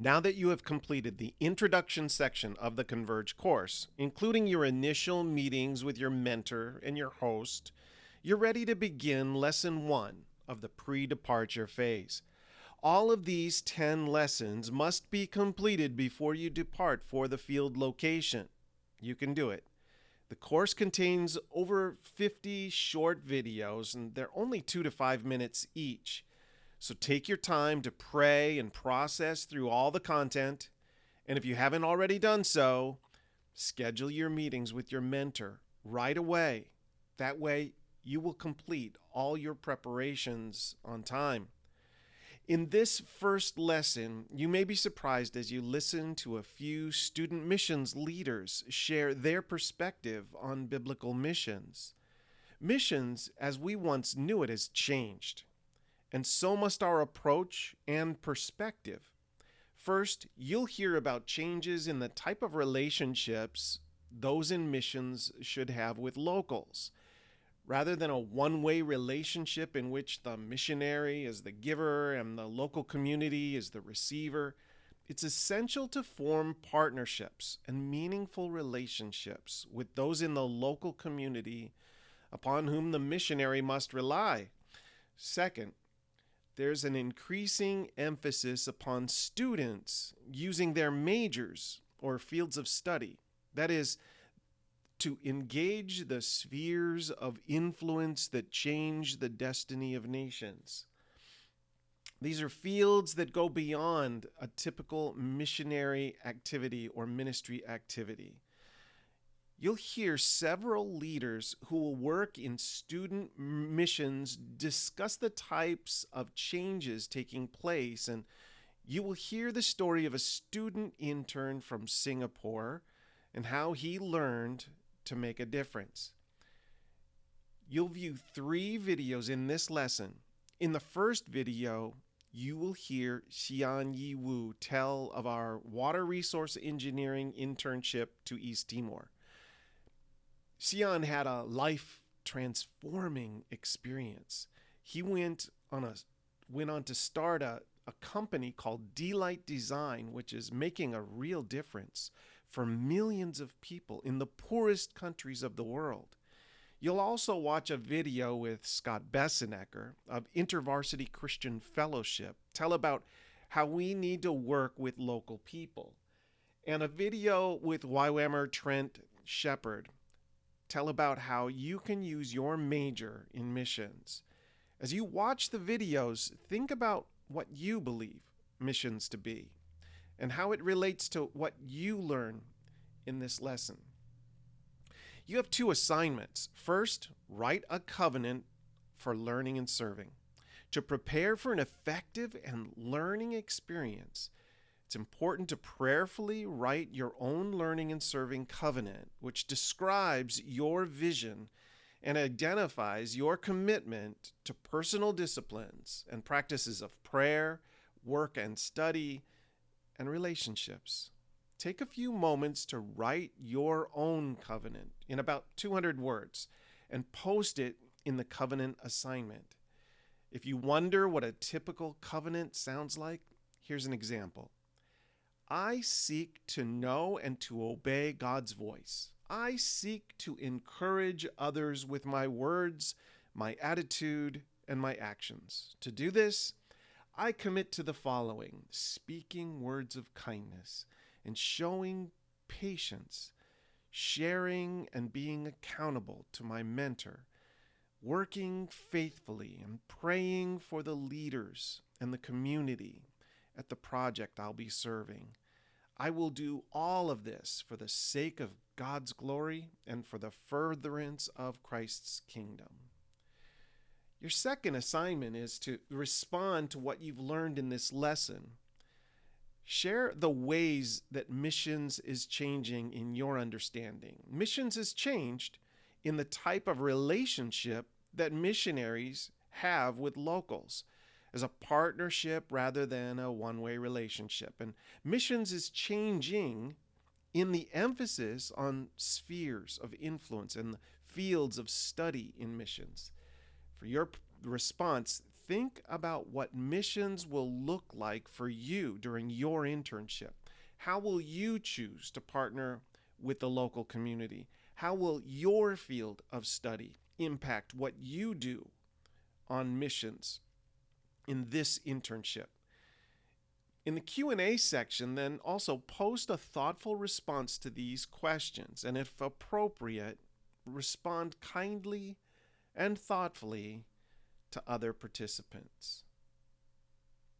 Now that you have completed the introduction section of the Converge course, including your initial meetings with your mentor and your host, you're ready to begin Lesson 1 of the pre-departure phase. All of these 10 lessons must be completed before you depart for the field location. You can do it. The course contains over 50 short videos, and they're only 2 to 5 minutes each. So take your time to pray and process through all the content. And if you haven't already done so, schedule your meetings with your mentor right away. That way, you will complete all your preparations on time. In this first lesson, you may be surprised as you listen to a few student missions leaders share their perspective on biblical missions. Missions, as we once knew it, has changed, and so must our approach and perspective. First, you'll hear about changes in the type of relationships those in missions should have with locals. Rather than a one-way relationship in which the missionary is the giver and the local community is the receiver, it's essential to form partnerships and meaningful relationships with those in the local community upon whom the missionary must rely. Second, there's an increasing emphasis upon students using their majors or fields of study. That is, to engage the spheres of influence that change the destiny of nations. These are fields that go beyond a typical missionary activity or ministry activity. You'll hear several leaders who will work in student missions discuss the types of changes taking place, and you will hear the story of a student intern from Singapore and how he learned to make a difference. You'll view 3 videos in this lesson. In the first video, you will hear Xian Yi Wu tell of our water resource engineering internship to East Timor. Xian had a life-transforming experience. He went on to start a company called D-Light Design, which is making a real difference for millions of people in the poorest countries of the world. You'll also watch a video with Scott Bessenecker of InterVarsity Christian Fellowship tell about how we need to work with local people, and a video with YWAMer Trent Shepard tell about how you can use your major in missions. As you watch the videos, think about what you believe missions to be and how it relates to what you learn in this lesson. You have 2 assignments. First, write a covenant for learning and serving. To prepare for an effective and learning experience, it's important to prayerfully write your own learning and serving covenant, which describes your vision and identifies your commitment to personal disciplines and practices of prayer, work and study, and relationships. Take a few moments to write your own covenant in about 200 words and post it in the covenant assignment. If you wonder what a typical covenant sounds like, here's an example. I seek to know and to obey God's voice. I seek to encourage others with my words, my attitude, and my actions. To do this, I commit to the following: speaking words of kindness and showing patience, sharing and being accountable to my mentor, working faithfully and praying for the leaders and the community at the project I'll be serving. I will do all of this for the sake of God's glory and for the furtherance of Christ's kingdom. Your second assignment is to respond to what you've learned in this lesson. Share the ways that missions is changing in your understanding. Missions has changed in the type of relationship that missionaries have with locals, as a partnership rather than a one-way relationship. And missions is changing in the emphasis on spheres of influence and fields of study in missions. For your response, think about what missions will look like for you during your internship. How will you choose to partner with the local community? How will your field of study impact what you do on missions in this internship? In the Q&A section, then also post a thoughtful response to these questions, and if appropriate, respond kindly and thoughtfully to other participants.